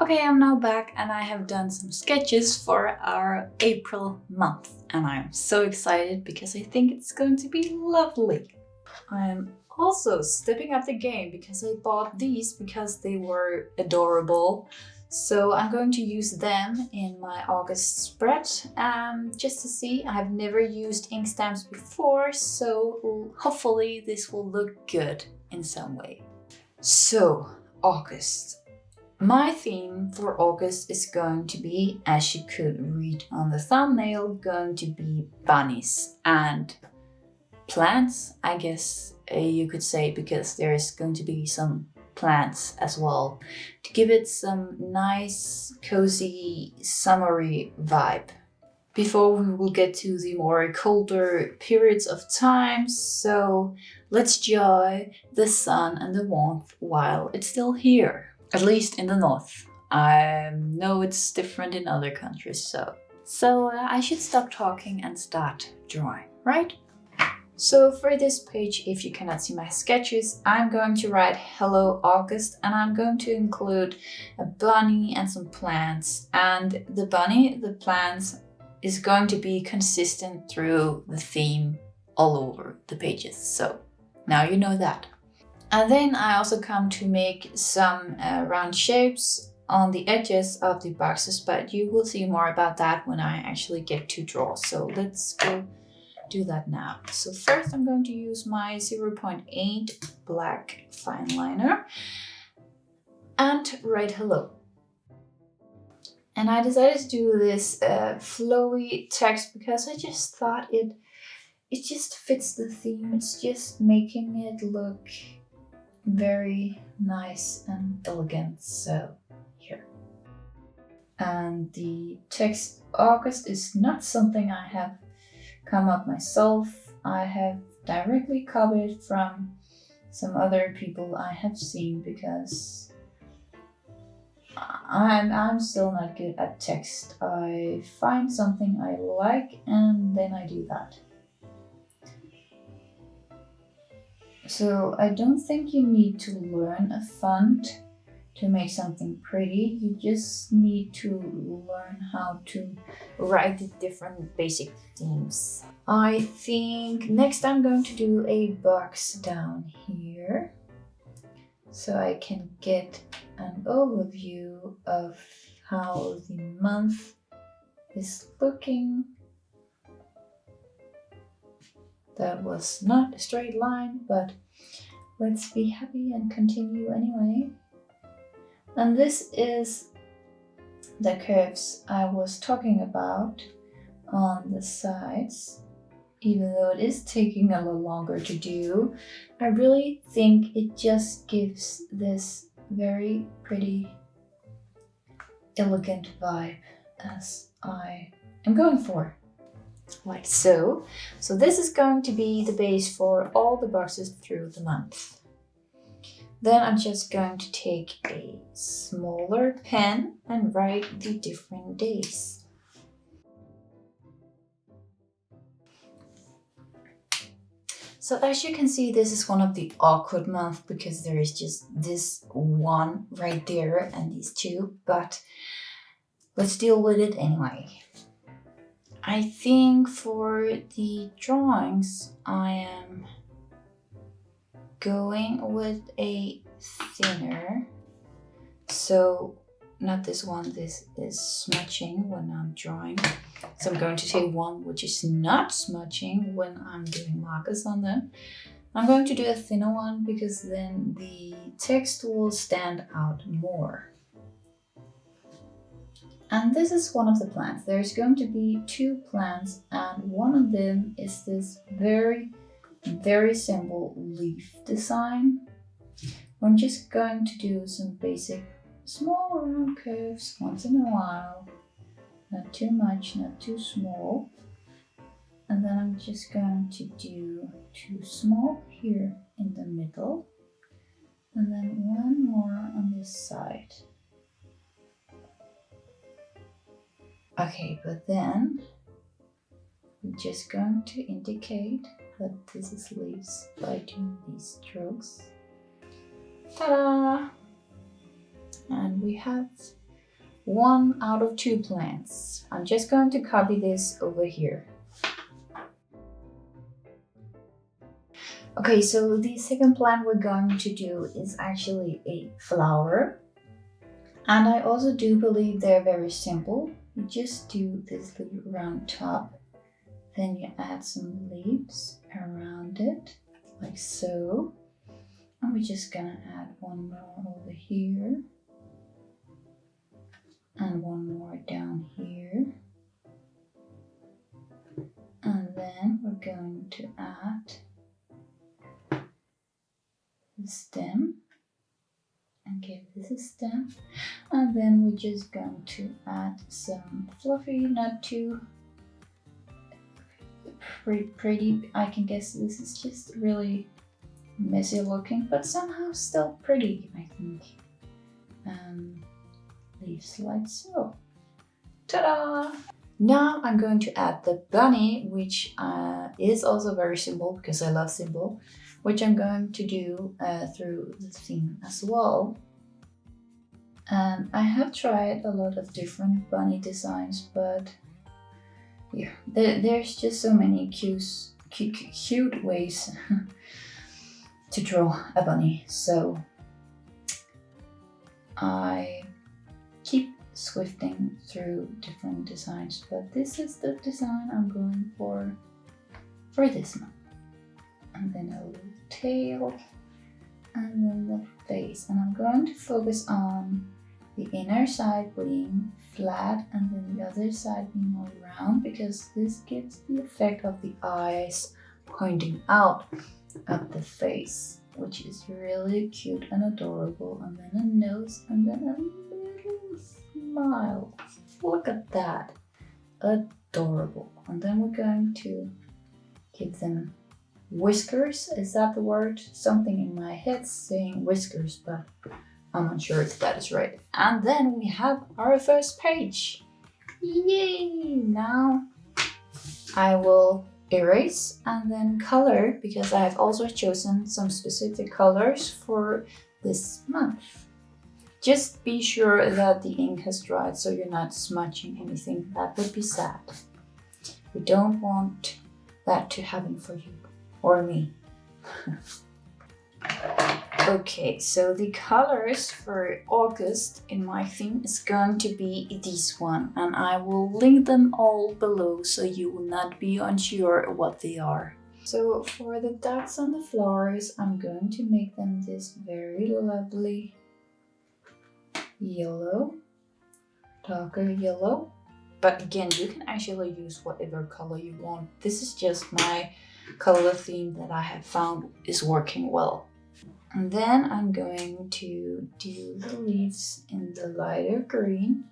Okay, I'm now back and I have done some sketches for our April month. And I'm so excited because I think it's going to be lovely. I'm also stepping up the game because I bought these because they were adorable. So I'm going to use them in my August spread just to see. I've never used ink stamps before, so hopefully this will look good in some way. So, August. My theme for August is going to be, as you could read on the thumbnail, going to be bunnies and plants, I guess you could say, because there is going to be some plants as well to give it some nice, cozy, summery vibe. Before we will get to the more colder periods of time, so let's enjoy the sun and the warmth while it's still here. At least in the north. I know it's different in other countries, so I should stop talking and start drawing, right? So for this page, if you cannot see my sketches, I'm going to write Hello August, and I'm going to include a bunny and some plants. And the bunny, the plants, is going to be consistent through the theme all over the pages. So now you know that. And then I also come to make some round shapes on the edges of the boxes, but you will see more about that when I actually get to draw. So let's go do that now. So first I'm going to use my 0.8 black fine liner and write hello. And I decided to do this flowy text because I just thought it just fits the theme. It's just making it look very nice and elegant. So here. And the text August is not something I have come up myself. I have directly copied from some other people I have seen because I'm still not good at text. I find something I like and then I do that. So I don't think you need to learn a font to make something pretty. You just need to learn how to write the different basic themes. I think next I'm going to do a box down here so I can get an overview of how the month is looking. That was not a straight line, but let's be happy and continue anyway. And this is the curves I was talking about on the sides. Even though it is taking a little longer to do, I really think it just gives this very pretty, elegant vibe as I am going for. Like so. So this is going to be the base for all the boxes through the month. Then I'm just going to take a smaller pen and write the different days. So as you can see, this is one of the awkward months because there is just this one right there and these two, but let's deal with it anyway. I think for the drawings, I am going with a thinner. So not this one, this is smudging when I'm drawing. So I'm going to take one which is not smudging when I'm doing markers on them. I'm going to do a thinner one because then the text will stand out more. And this is one of the plants. There's going to be two plants and one of them is this very, very simple leaf design. I'm just going to do some basic small round curves once in a while. Not too much, not too small. And then I'm just going to do two small here in the middle. And then one more on this side. Okay, but then we're just going to indicate that this is leaves by doing these strokes. Ta-da! And we have 1 out of 2 plants. I'm just going to copy this over here. Okay, so the second plant we're going to do is actually a flower. And I also do believe they're very simple. You just do this little round top, then you add some leaves around it, like so. And we're just gonna add one more over here. And one more down here. And then we're going to add the stem and give this a stem. And then we're just going to add some fluffy, not too pretty. I can guess this is just really messy looking, but somehow still pretty, I think. Leaves like so. Ta-da! Now I'm going to add the bunny, which is also very simple because I love simple, which I'm going to do through the theme as well. And I have tried a lot of different bunny designs, but yeah, there's just so many cute ways to draw a bunny. So I keep swifting through different designs, but this is the design I'm going for this month. And then a little tail, and then the face. And I'm going to focus on the inner side being flat and then the other side being more round, because this gives the effect of the eyes pointing out of the face, which is really cute and adorable. And then a nose, and then a little smile. Look at that, adorable. And then we're going to give them whiskers. Is that the word? Something in my head saying whiskers, but I'm not sure if that is right. And then we have our first page. Yay! Now I will erase and then color, because I have also chosen some specific colors for this month. Just be sure that the ink has dried so you're not smudging anything. That would be sad. We don't want that to happen for you or me. Okay, so the colors for August in my theme is going to be this one, and I will link them all below so you will not be unsure what they are. So for the dots on the flowers, I'm going to make them this very lovely yellow, darker yellow. But again, you can actually use whatever color you want. This is just my color theme that I have found is working well. And then I'm going to do the leaves in the lighter green.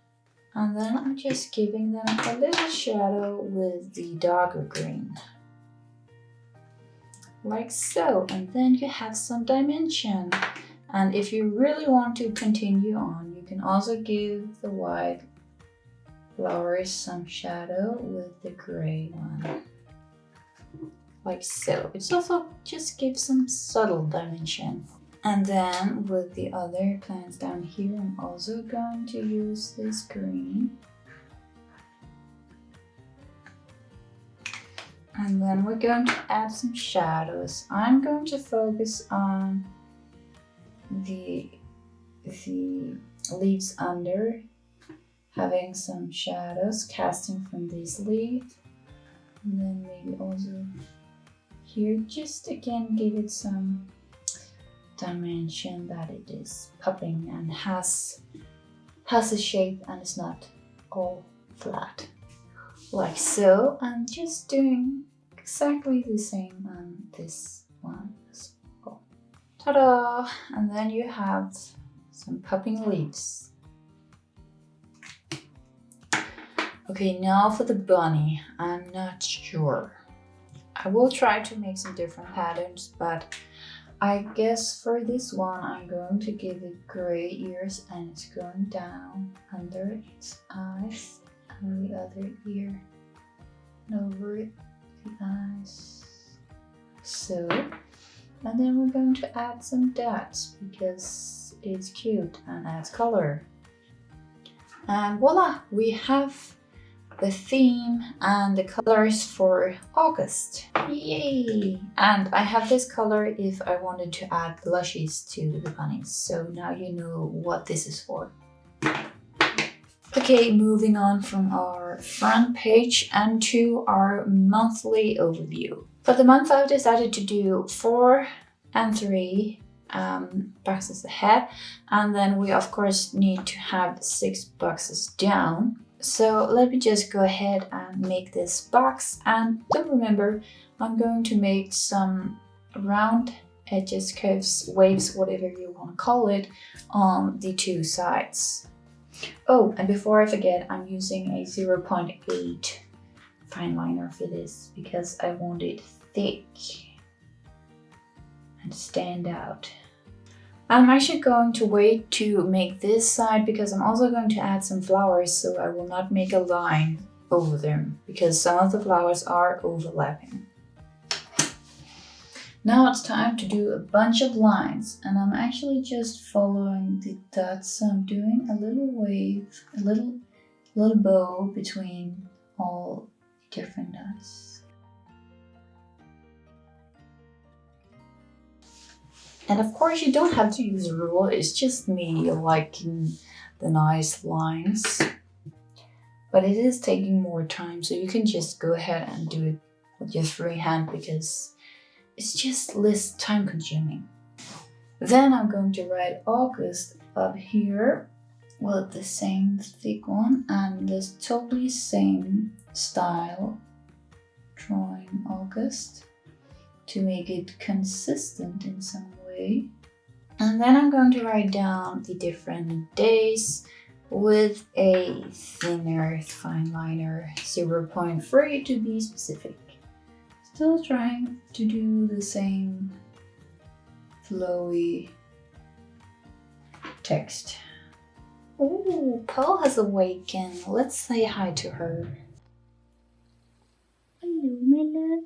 And then I'm just giving them a little shadow with the darker green. Like so. And then you have some dimension. And if you really want to continue on, you can also give the white flowers some shadow with the gray one. Like so. It's also just gives some subtle dimension. And then with the other plants down here, I'm also going to use this green. And then we're going to add some shadows. I'm going to focus on the leaves under, having some shadows casting from this leaf. And then maybe also here, just again give it some dimension that it is popping and has a shape and it's not all flat. Like so. I'm just doing exactly the same on this one as well. Ta-da! And then you have some popping leaves. Okay, now for the bunny. I'm not sure. I will try to make some different patterns, but I guess for this one I'm going to give it gray ears and it's going down under its eyes and the other ear and over the eyes. So, and then we're going to add some dots because it's cute and adds color. And voila, we have the theme and the colors for August. Yay! And I have this color if I wanted to add blushes to the bunnies. So now you know what this is for. Okay, moving on from our front page and to our monthly overview. For the month, I've decided to do 4 and 3 boxes ahead, and then we of course need to have 6 boxes down. So let me just go ahead and make this box, and don't remember, I'm going to make some round edges, curves, waves, whatever you want to call it, on the 2 sides. Oh, and before I forget, I'm using a 0.8 fine liner for this because I want it thick and stand out. I'm actually going to wait to make this side because I'm also going to add some flowers, so I will not make a line over them because some of the flowers are overlapping. Now it's time to do a bunch of lines, and I'm actually just following the dots. So I'm doing a little wave, a little bow between all different dots. And of course you don't have to use a rule, it's just me liking the nice lines. But it is taking more time, so you can just go ahead and do it with your free hand because it's just less time consuming. Then I'm going to write August up here with the same thick one and this totally same style, drawing August to make it consistent in some way. And then I'm going to write down the different days with a thinner fine liner, 0.3 to be specific. Still trying to do the same flowy text. Oh, Pearl has awakened. Let's say hi to her. Hello, my love.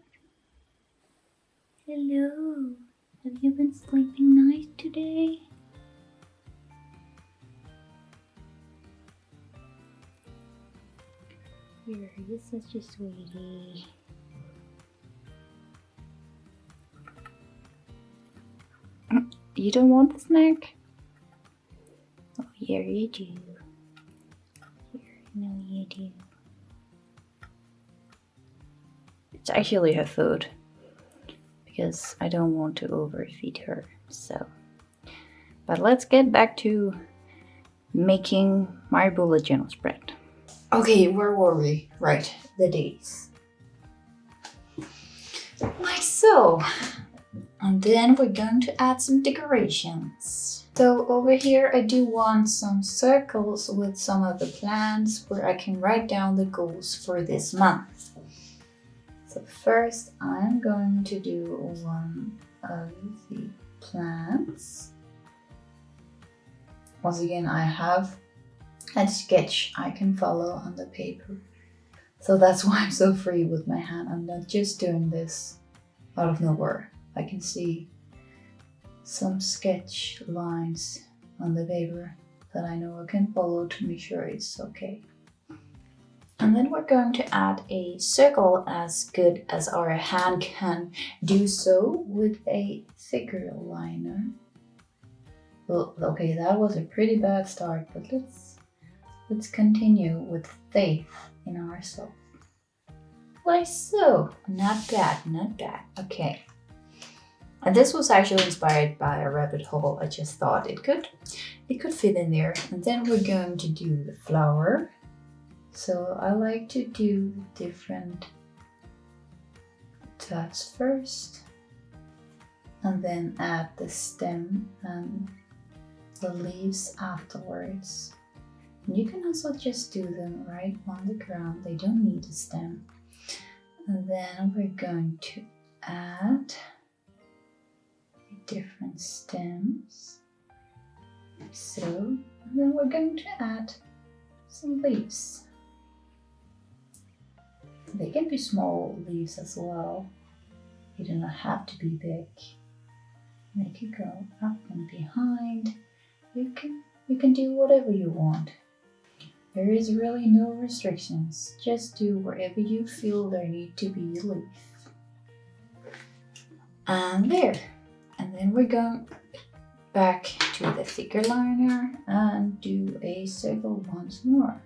Hello. Have you been sleeping nice today? You're such a sweetie. You don't want the snack? Oh, yeah, you do. No, you do. It's actually her food because I don't want to overfeed her. So, but let's get back to making my bullet journal spread. Okay, where were we? Right, the days. Like so. And then we're going to add some decorations. So over here I do want some circles with some of the plants where I can write down the goals for this month. So first I'm going to do one of the plants. Once again, I have a sketch I can follow on the paper. So that's why I'm so free with my hand. I'm not just doing this out of nowhere. I can see some sketch lines on the paper that I know I can follow to make sure it's okay. And then we're going to add a circle as good as our hand can do so with a thicker liner. Well, okay, that was a pretty bad start, but let's continue with faith in ourselves. Like so. Not bad, not bad. Okay. And this was actually inspired by a rabbit hole. I just thought it could fit in there. And then we're going to do the flower. So I like to do different dots first, and then add the stem and the leaves afterwards. And you can also just do them right on the ground. They don't need a stem. And then we're going to add different stems, like so. And then we're going to add some leaves. They can be small leaves as well. You do not have to be big. They can go up and behind. You can do whatever you want. There is really no restrictions. Just do wherever you feel there need to be a leaf. And there. And then we're going back to the thicker liner and do a circle once more.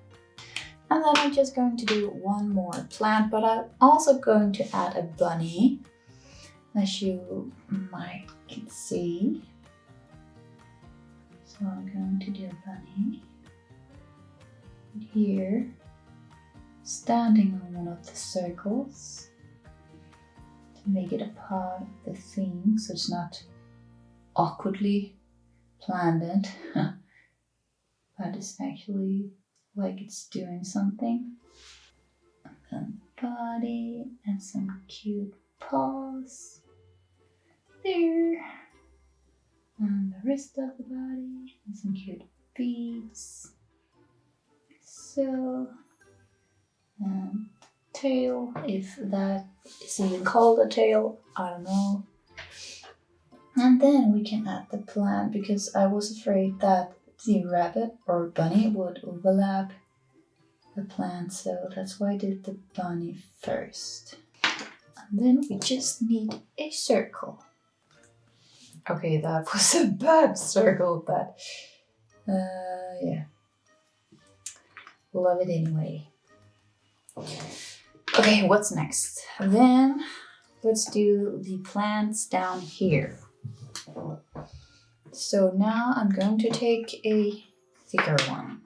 And then I'm just going to do one more plant, but I'm also going to add a bunny, as you might can see. So I'm going to do a bunny here, standing on one of the circles to make it a part of the theme, so it's not awkwardly planted, but it's actually like it's doing something. And then body and some cute paws there, and the rest of the body and some cute beads. So, and tail, if that is even called a tail, I don't know. And then we can add the plant, because I was afraid that the rabbit or bunny would overlap the plant, so that's why I did the bunny first. And then we just need a circle. Okay, that was a bad circle, but yeah. Love it anyway. Okay, what's next? Then let's do the plants down here. So now I'm going to take a thicker one.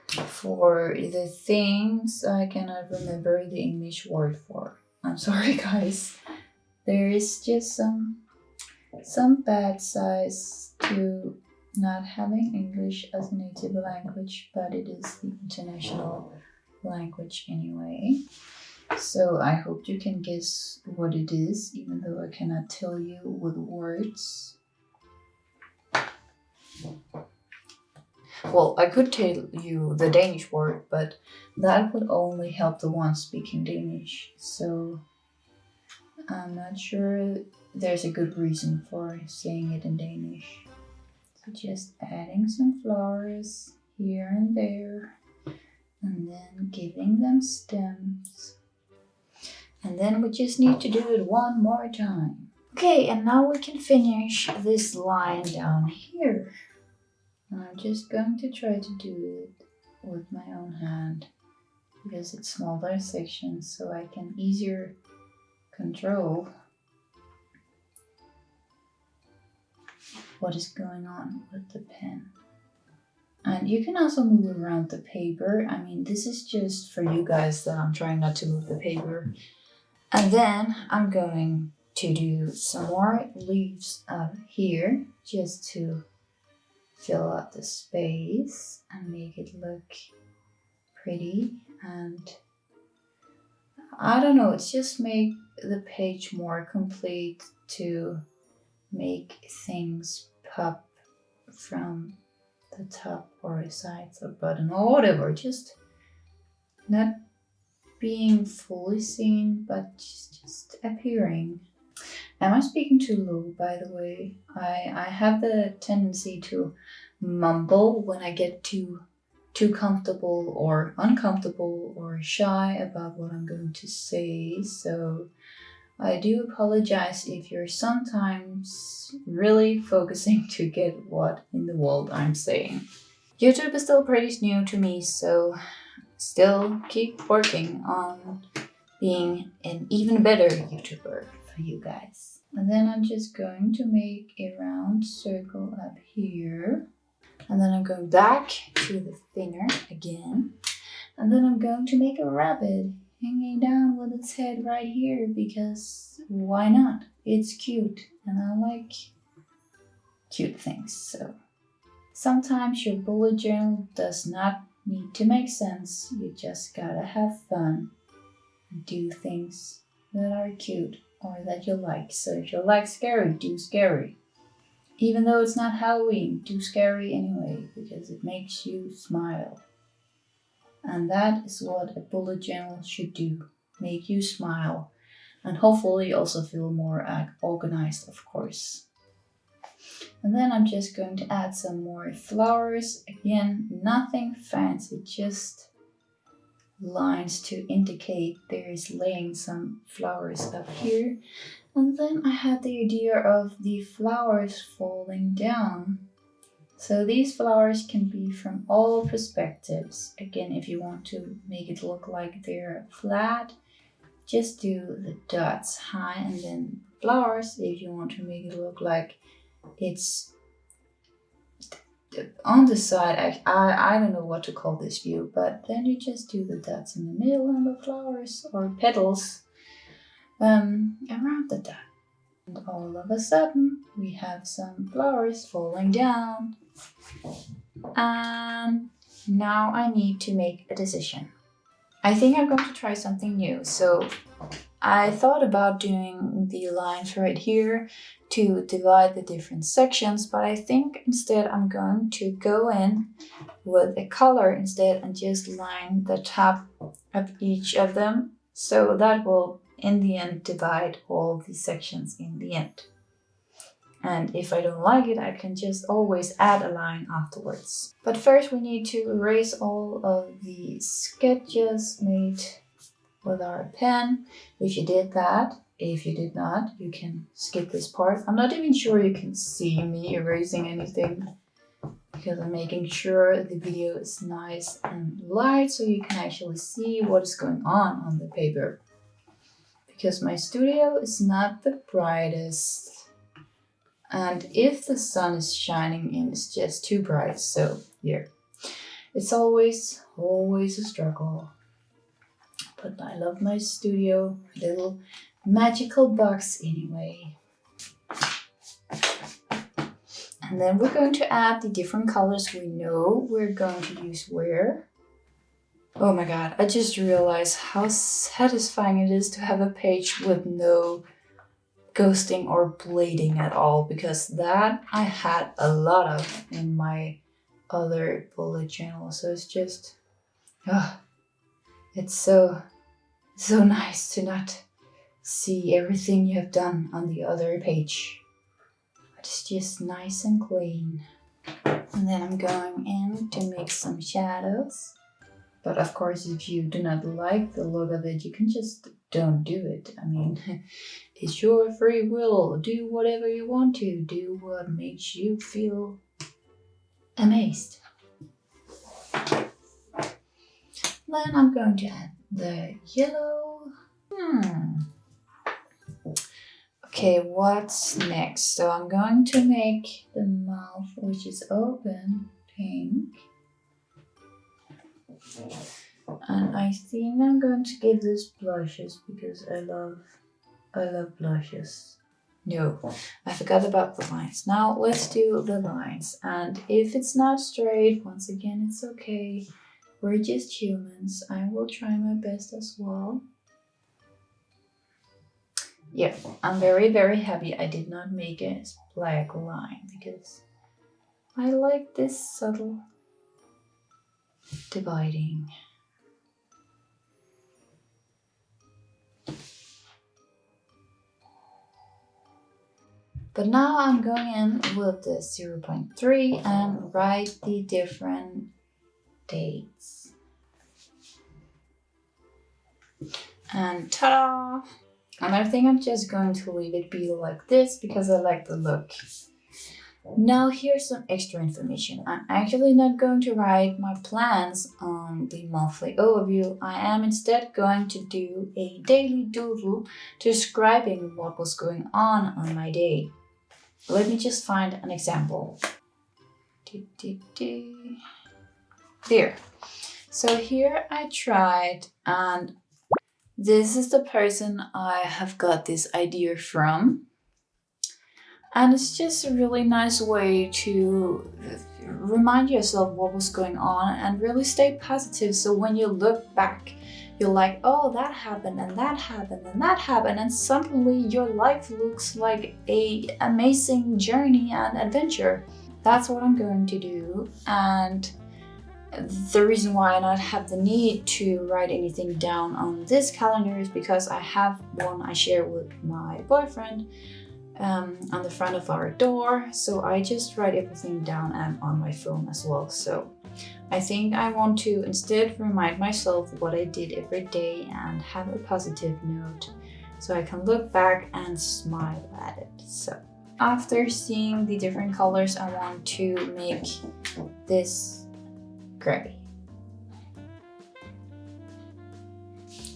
For the things I cannot remember the English word for. I'm sorry guys. There is just some bad size to not having English as a native language, but it is the international language anyway. So I hope you can guess what it is, even though I cannot tell you with words. Well, I could tell you the Danish word, but that would only help the ones speaking Danish. So I'm not sure there's a good reason for saying it in Danish. So just adding some flowers here and there, and then giving them stems. And then we just need to do it one more time. Okay, and now we can finish this line down here. I'm just going to try to do it with my own hand, because it's smaller sections, so I can easier control what is going on with the pen. And you can also move around the paper. I mean, this is just for you guys that I'm trying not to move the paper. And then I'm going to do some more leaves up here, just to fill out the space and make it look pretty. And I don't know, it's just make the page more complete, to make things pop from the top or sides or bottom or whatever, just not being fully seen, but just appearing. Am I speaking too low, by the way? I have the tendency to mumble when I get too comfortable or uncomfortable or shy about what I'm going to say. So I do apologize if you're sometimes really focusing to get what in the world I'm saying. YouTube is still pretty new to me, so still keep working on being an even better YouTuber for you guys. And then I'm just going to make a round circle up here. And then I'm going back to the thinner again. And then I'm going to make a rabbit hanging down with its head right here, because why not? It's cute and I like cute things. So sometimes your bullet journal does not need to make sense. You just gotta have fun and do things that are cute or that you like. So if you like scary, do scary. Even though it's not Halloween, do scary anyway, because it makes you smile. And that is what a bullet journal should do, make you smile. And hopefully also feel more organized, of course. And then I'm just going to add some more flowers. Again, nothing fancy, just lines to indicate there is laying some flowers up here. And then I had the idea of the flowers falling down. So these flowers can be from all perspectives. Again, if you want to make it look like they're flat, just do the dots high and then flowers. If you want to make it look like it's on the side, I don't know what to call this view, but then you just do the dots in the middle and the flowers or petals around the dot. And all of a sudden we have some flowers falling down. And now I need to make a decision. I think I'm going to try something new. So I thought about doing the lines right here to divide the different sections, but I think instead I'm going to go in with a color instead and just line the top of each of them. So that will in the end divide all the sections in the end. And if I don't like it, I can just always add a line afterwards. But first we need to erase all of the sketches made with our pen. If you did that, if you did not, you can skip this part. I'm not even sure you can see me erasing anything because I'm making sure the video is nice and light so you can actually see what is going on the paper. Because my studio is not the brightest. And if the sun is shining in, it's just too bright. So here, it's always a struggle. But I love my studio, little magical box anyway. And then we're going to add the different colors we know we're going to use where. Oh my god, I just realized how satisfying it is to have a page with no ghosting or bleeding at all, because that I had a lot of in my other bullet journal. So it's just, it's so nice to not see everything you have done on the other page. It's just nice and clean. And then I'm going in to make some shadows. But of course, if you do not like the look of it, you can just don't do it. I mean, it's your free will. Do whatever you want to. Do what makes you feel amazed. Then I'm going to add the yellow. Okay, what's next? So I'm going to make the mouth, which is open, pink. And I think I'm going to give this blushes because I love blushes. No, I forgot about the lines. Now let's do the lines. And if it's not straight, once again, it's okay. We're just humans. I will try my best as well. Yeah, I'm very, very happy I did not make a black line because I like this subtle dividing. But now I'm going in with the 0.3 and write the different dates. And ta-da! And I think I'm just going to leave it be like this because I like the look. Now here's some extra information. I'm actually not going to write my plans on the monthly overview. I am instead going to do a daily doodle describing what was going on my day. Let me just find an example. There. So here I tried, and this is the person I have got this idea from. And it's just a really nice way to remind yourself what was going on and really stay positive. So when you look back, you're like, oh, that happened and that happened and that happened. And suddenly your life looks like an amazing journey and adventure. That's what I'm going to do. And the reason why I not have the need to write anything down on this calendar is because I have one I share with my boyfriend. on the front of our door. So I just write everything down and on my phone as well. So I think I want to instead remind myself what I did every day and have a positive note so I can look back and smile at it. So after seeing the different colors, I want to make this gray.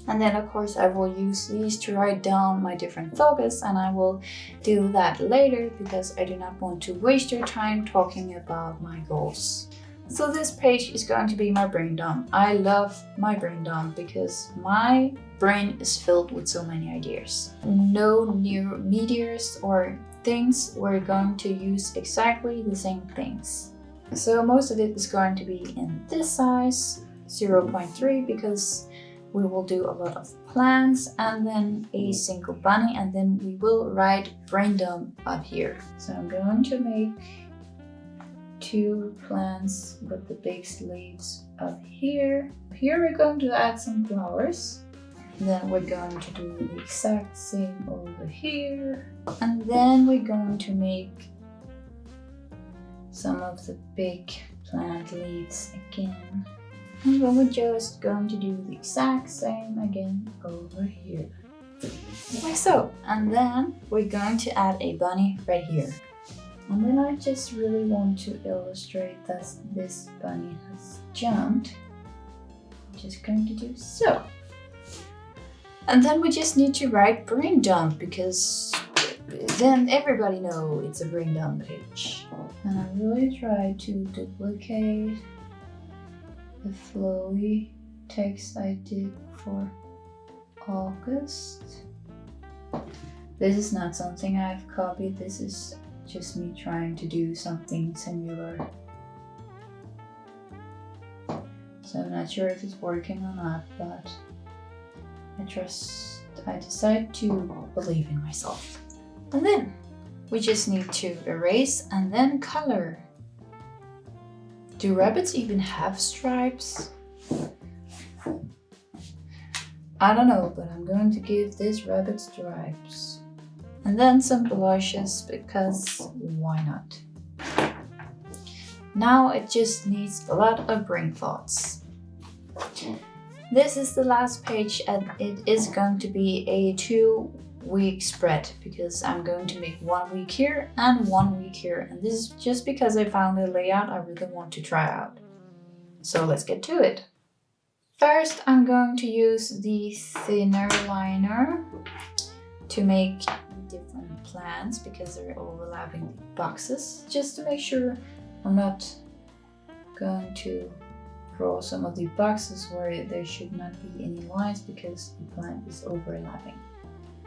And then of course I will use these to write down my different focus, and I will do that later because I do not want to waste your time talking about my goals. So this page is going to be my brain dump. I love my brain dump because my brain is filled with so many ideas. No new meteors or things, we're going to use exactly the same things. So most of it is going to be in this size, 0.3, because we will do a lot of plants and then a single bunny, and then we will write brain dump up here. So I'm going to make 2 plants with the big leaves up here. Here we're going to add some flowers. Then we're going to do the exact same over here. And then we're going to make some of the big plant leaves again. And then we're just going to do the exact same again over here. Like so. And then we're going to add a bunny right here. And then I just really want to illustrate that this bunny has jumped. I'm just going to do so. And then we just need to write brain dump because then everybody knows it's a brain dump page. And I really try to duplicate the flowy text I did for August. This is not something I've copied, this is just me trying to do something similar. So I'm not sure if it's working or not, but I decide to believe in myself. And then we just need to erase and then color. Do rabbits even have stripes? I don't know, but I'm going to give this rabbit stripes. And then some blushes, because why not? Now it just needs a lot of brain thoughts. This is the last page and it is going to be a 2-week spread because I'm going to make 1 week here and 1 week here. And this is just because I found a layout I really want to try out. So let's get to it. First, I'm going to use the thinner liner to make different plants because they're overlapping the boxes. Just to make sure I'm not going to draw some of the boxes where there should not be any lines because the plant is overlapping.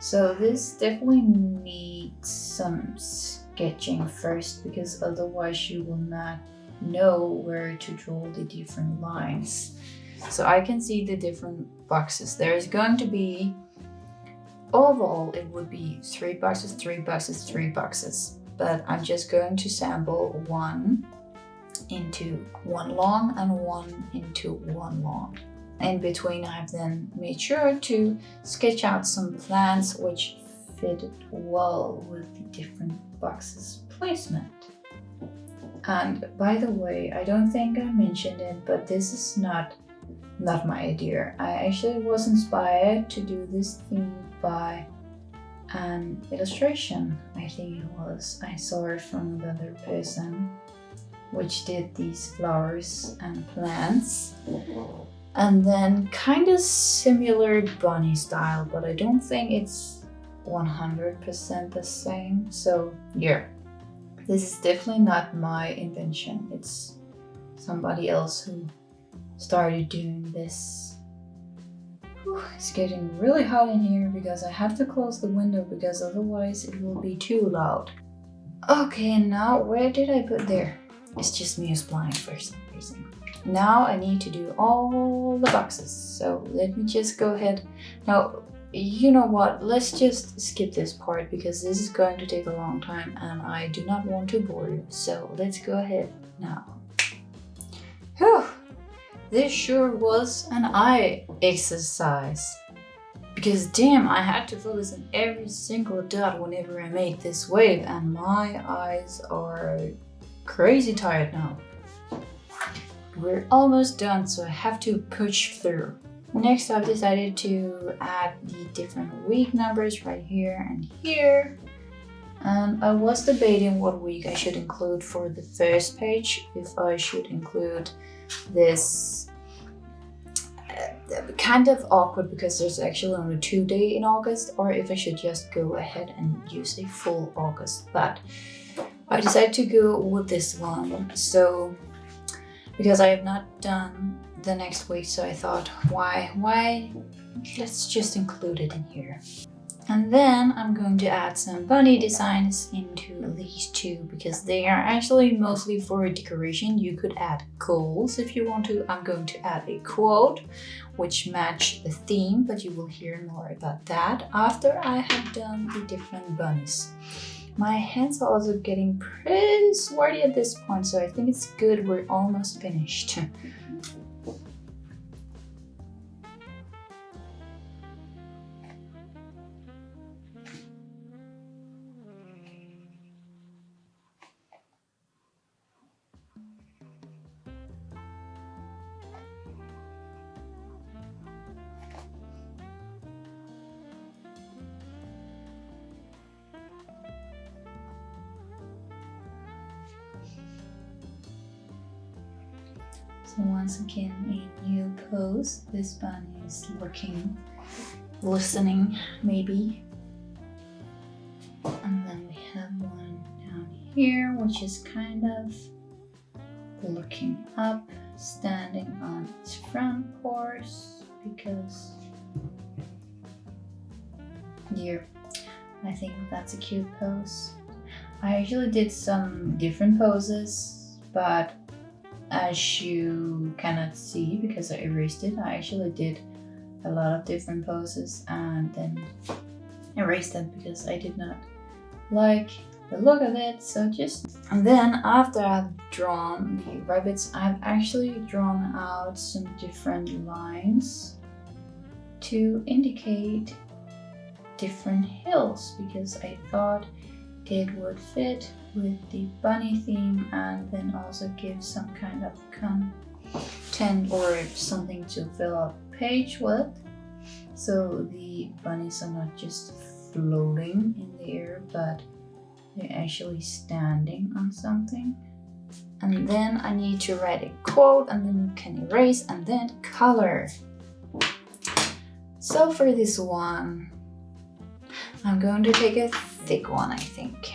So this definitely needs some sketching first because otherwise you will not know where to draw the different lines. So I can see the different boxes. There is going to be, overall it would be 3 boxes, 3 boxes, 3 boxes. But I'm just going to sample 1 into 1 long and 1 into 1 long. In between I've then made sure to sketch out some plants which fit well with the different boxes placement. And by the way, I don't think I mentioned it, but this is not my idea. I actually was inspired to do this theme by an illustration, I think it was. I saw it from another person which did these flowers and plants. And then kind of similar bunny style, but I don't think it's 100% the same. So yeah, this is definitely not my invention. It's somebody else who started doing this. Whew, it's getting really hot in here because I have to close the window because otherwise it will be too loud. Okay, now where did I put there? It's just me who's blind for some reason. Now I need to do all the boxes. So let me just go ahead. Now, you know what? Let's just skip this part because this is going to take a long time and I do not want to bore you. So let's go ahead now. Whew. This sure was an eye exercise. Because damn, I had to focus on every single dot whenever I made this wave, and my eyes are crazy tired now. We're almost done, so I have to push through. Next, I've decided to add the different week numbers right here and here. And I was debating what week I should include for the first page, if I should include this kind of awkward because there's actually only 2 days in August, or if I should just go ahead and use a full August. But I decided to go with this one, so because I have not done the next week, so I thought why let's just include it in here. And then I'm going to add some bunny designs into these two because they are actually mostly for decoration. You could add goals if you want to. I'm going to add a quote which match the theme, but you will hear more about that after I have done the different bunnies. My hands are also getting pretty sweaty at this point, so I think it's good we're almost finished. So once again, a new pose. This bunny is looking, listening maybe. And then we have one down here, which is kind of looking up, standing on its front paws, because yeah, I think that's a cute pose. I actually did some different poses, but as you cannot see because I erased it, I actually did a lot of different poses and then erased them because I did not like the look of it. So and then after I've drawn the rabbits, I've actually drawn out some different lines to indicate different hills because I thought it would fit with the bunny theme and then also give some kind of content or something to fill up the page with. So the bunnies are not just floating in the air, but they're actually standing on something. And then I need to write a quote and then you can erase and then color. So for this one, I'm going to take a thick one, I think.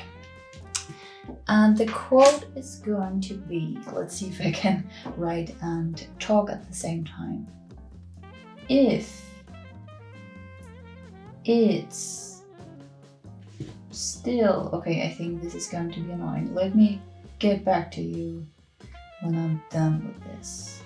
And the quote is going to be, let's see if I can write and talk at the same time. If it's still, okay, I think this is going to be annoying. Let me get back to you when I'm done with this.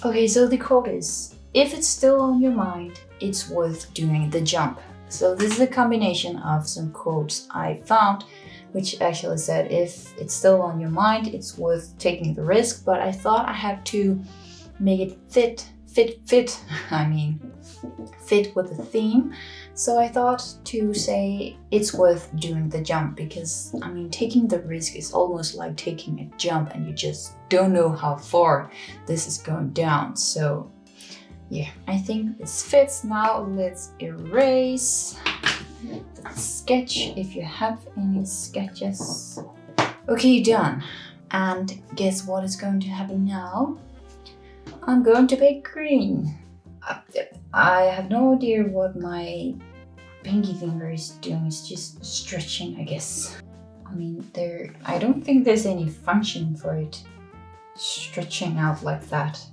Okay, so the quote is, if it's still on your mind, it's worth doing the jump. So this is a combination of some quotes I found, which actually said, if it's still on your mind, it's worth taking the risk. But I thought I had to make it fit with the theme. So I thought to say it's worth doing the jump because, I mean, taking the risk is almost like taking a jump and you just don't know how far this is going down. So yeah, I think this fits. Now let's erase the sketch if you have any sketches. Okay, done. And guess what is going to happen now? I'm going to paint green. I have no idea what my pinky finger is doing. It's just stretching, I guess. I mean, I don't think there's any function for it stretching out like that.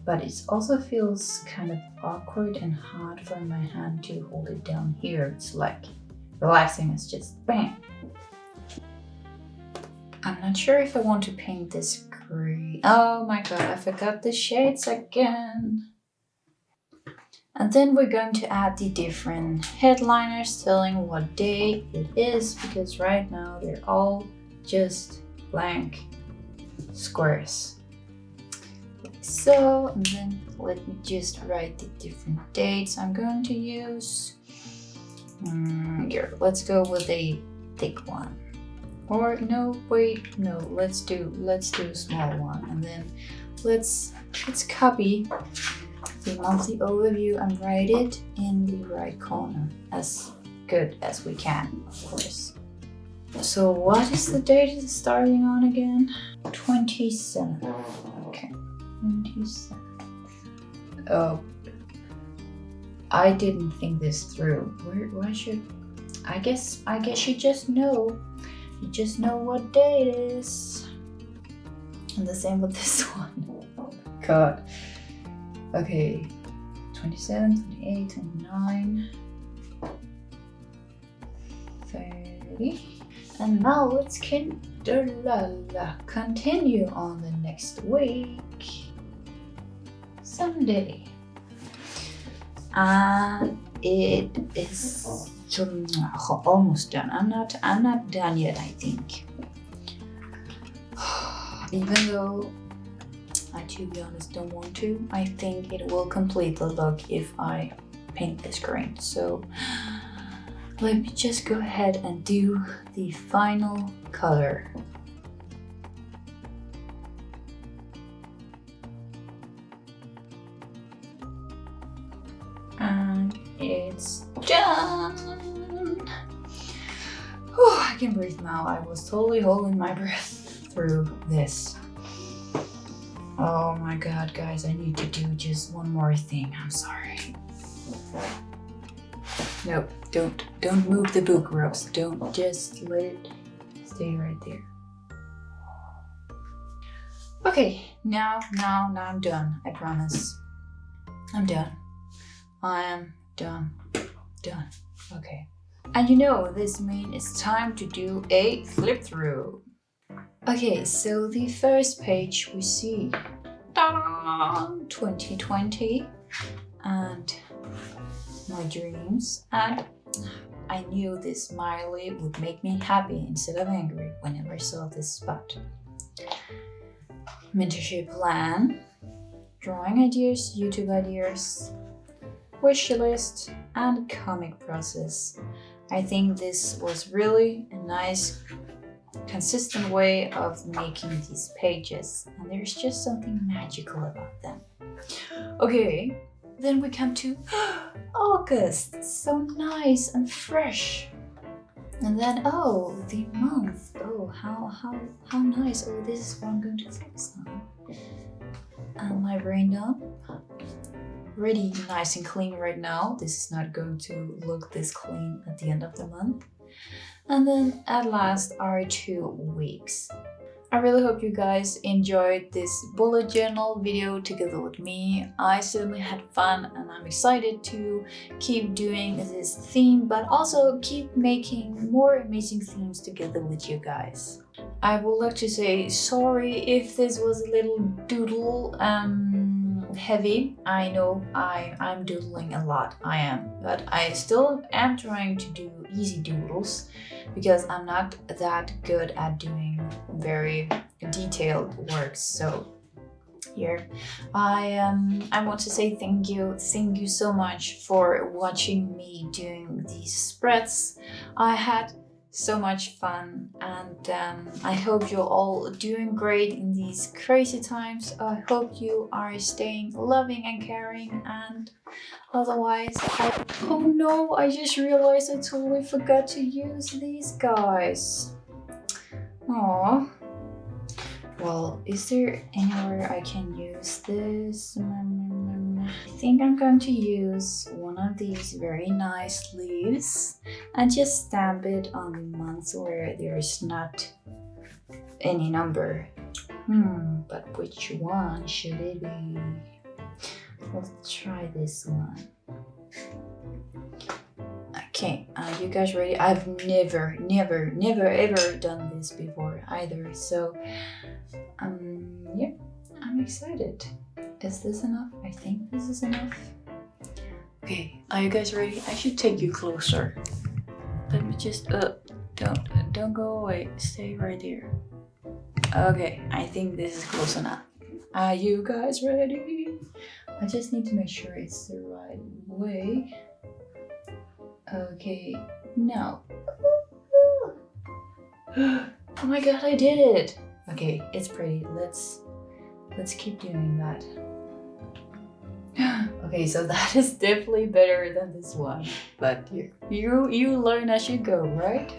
But it also feels kind of awkward and hard for my hand to hold it down here. It's like relaxing, it's just bang. I'm not sure if I want to paint this green. Oh my god, I forgot the shades again. And then we're going to add the different headliners telling what day it is, because right now they're all just blank squares. so. And then let me just write the different dates I'm going to use. Here, let's go with a thick one. Or no, wait, no, let's do a small one, and then let's copy the monthly overview and write it in the right corner as good as we can, of course. So what is the date it's starting on again? 27th. Okay, 27th. Oh, I didn't think this through. Why should I guess you just know. You just know what day it is. And the same with this one. Oh my god. Okay. 27, 28, 29, 30. And now let's continue on the next week. Sunday. And it is almost done. I'm not done yet, I think. Even though I, to be honest, don't want to, I think it will complete the look if I paint this green. So let me just go ahead and do the final color. And it's done! Whew, I can breathe now. I was totally holding my breath through this. Oh my god, guys, I need to do just one more thing. I'm sorry. Nope, don't move the book, Rose. Don't, just let it stay right there. Okay, now I'm done. I promise. I'm done. I am done. Okay. And you know, this means it's time to do a flip through. Okay, so the first page we see 2020 and my dreams, and I knew this smiley would make me happy instead of angry whenever I saw this spot. Mentorship plan, drawing ideas, YouTube ideas, wish list, and comic process. I think this was really a nice, consistent way of making these pages, and there's just something magical about them. Okay, then we come to August. So nice and fresh. And then, oh, the month. Oh, how nice. Oh, this is what I'm going to focus on. And my brain done. Really nice and clean right now. This is not going to look this clean at the end of the month. And then at last our 2 weeks. I really hope you guys enjoyed this bullet journal video together with me. I certainly had fun, and I'm excited to keep doing this theme, but also keep making more amazing themes together with you guys. I would like to say sorry if this was a little doodle heavy. I know I'm doodling a lot, I am, but I still am trying to do easy doodles because I'm not that good at doing very detailed works. So here I want to say thank you so much for watching me doing these spreads. I had so much fun, and I hope you're all doing great in these crazy times. I hope you are staying loving and caring, and otherwise oh no, I just realized I totally forgot to use these guys. Aww. Well, is there anywhere I can use this? I think I'm going to use one of these very nice leaves and just stamp it on the months where there's not any number. But which one should it be? Let's try this one. Okay, you guys ready? I've never ever done this before either, so yeah, I'm excited. Is this enough? I think this is enough. Okay, are you guys ready? I should take you closer. Let me just don't go away. Stay right there. Okay, I think this is close enough. Are you guys ready? I just need to make sure it's the right way. Okay, now. Oh my god, I did it! Okay, it's pretty. Let's keep doing that. Okay, so that is definitely better than this one. But you learn as you go, right?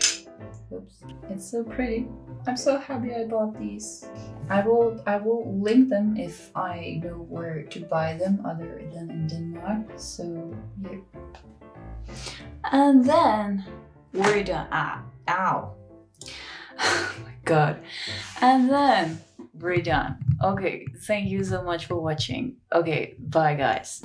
Oops, it's so pretty. I'm so happy I bought these. I will link them if I know where to buy them other than in Denmark. So yeah. And then we're done. Ow. Oh my god. And then we're done. Okay, thank you so much for watching. Okay, bye guys.